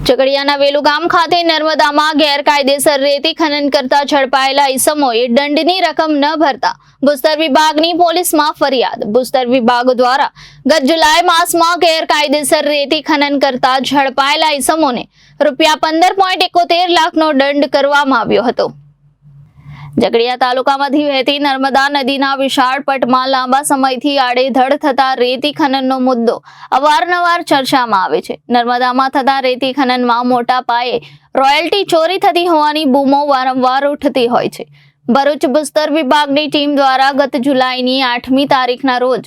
ઝઘડિયાના વેલુ ગામ ખાતે નર્મદામાં ગેરકાયદેસર રેતી ખનન કરતા ઝડપાયેલા ઈસમોએ દંડની રકમ ન ભરતા ભૂસ્તર વિભાગની પોલીસમાં ફરિયાદ. ભૂસ્તર વિભાગ દ્વારા ગત જુલાઈ માસમાં ગેરકાયદેસર રેતી ખનન કરતા ઝડપાયેલા ઈસમોને ₹15.71 લાખનો દંડ કરવામાં આવ્યો હતો. ઝઘડિયા તાલુકામાંથી વહેતી નર્મદા નદીના વિશાળ પટમાં લાંબા સમયથી આડેધડ થતા રેતી ખનનનો મુદ્દો અવારનવાર ચર્ચામાં આવે છે. નર્મદામાં થતા રેતી ખનનમાં મોટા પાયે રોયલ્ટી ચોરી થતી હોવાની બૂમો વારંવાર ઉઠતી હોય છે. ભરૂચ ભૂસ્તર વિભાગની ટીમ દ્વારા ગત જુલાઈની 8મી તારીખના રોજ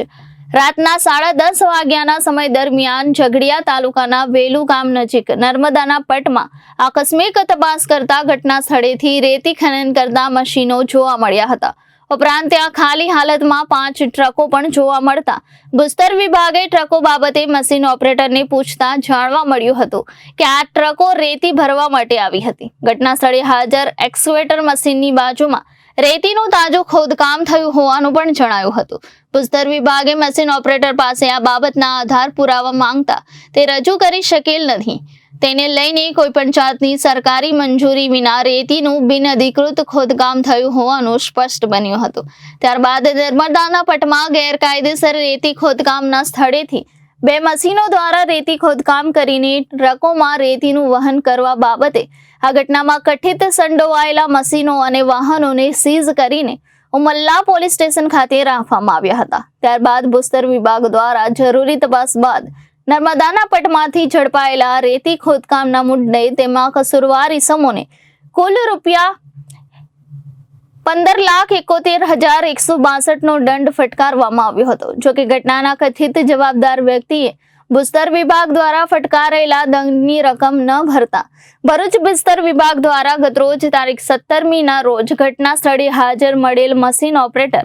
રાતના 10:30 વાગ્યાના સમય દરમિયાન ઝઘડિયા તાલુકાના વેલુ ગામ નજીક નર્મદાના પટમાં આકસ્મિક તપાસ કરતા ઘટના સ્થળેથી રેતી ખનન કરતા મશીનો જોવા મળ્યા હતા. ઉપરાંત ત્યાં ખાલી હાલતમાં 5 ટ્રકો પણ જોવા મળતા ભૂસ્તર વિભાગે ટ્રકો બાબતે મશીન ઓપરેટરને પૂછતા જાણવા મળ્યું હતું કે આ ટ્રકો રેતી ભરવા માટે આવી હતી. ઘટના સ્થળે હાજર એક્સ્કેવેટર મશીનની બાજુમાં રેતીનું તાજું ખોદકામ થયું હોવાનું પણ જણાયું હતું. ભૂસ્તર વિભાગે મશીન ઓપરેટર પાસે આ બાબતના આધાર પુરાવા માંગતા તે રજૂ કરી શકેલ નથી. તેને લઈને કોઈ પણ જાતની સરકારી મંજૂરી વિના રેતીનું બિનઅધિકૃત ખોદકામ થયું હોવાનું સ્પષ્ટ બન્યું હતું. ત્યારબાદ નર્મદાના પટમાં ગેરકાયદેસર રેતી ખોદકામના સ્થળેથી 2 મશીનો દ્વારા રેતી ખોદકામ કરીને ટ્રકોમાં રેતીનું વહન કરવા બાબતે આ ઘટનામાં કથિત સંડોવાયેલા મશીનો અને વાહનોને સીઝ કરીને ઉમલ્લા પોલીસ સ્ટેશન ખાતે રાખવામાં આવ્યા હતા. ત્યારબાદ ભૂસ્તર વિભાગ દ્વારા જરૂરી તપાસ બાદ નર્મદાના પટમાંથી ઝડપાયેલા રેતી ખોદકામના મુદ્દે તેમાં કસૂરવાર ઈસમોને કુલ ₹15,71,162નો દંડ ફટકારવામાં આવ્યો હતો. જોકે ઘટનાના કથિત જવાબદાર વ્યક્તિએ ભૂસ્તર વિભાગ દ્વારા ફટકારેલા દંડની રકમ ન ભરતા ભરૂચ ભૂસ્તર વિભાગ દ્વારા ગતરોજ તારીખ 17મીના રોજ ઘટના સ્થળે હાજર મળેલ મશીન ઓપરેટર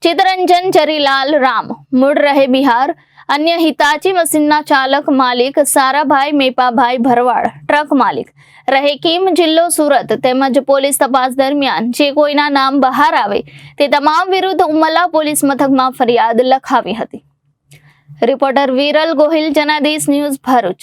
ચિત્તરંજન જરીલાલ રામ મૂળ રહે બિહાર, અન્ય હિતાચી મશીનના ચાલક માલિક સારાભાઈ મેપાભાઈ ભરવાડ, ટ્રક માલિક રહે કીમ, જિલ્લો સુરત તેમજ પોલીસ તપાસ દરમિયાન જે કોઈના નામ બહાર આવે તે તમામ વિરુદ્ધ ઉમલ્લા પોલીસ મથકમાં ફરિયાદ લખાવી હતી. Reporter Viral Gohil, Janadesh news, Bharuch.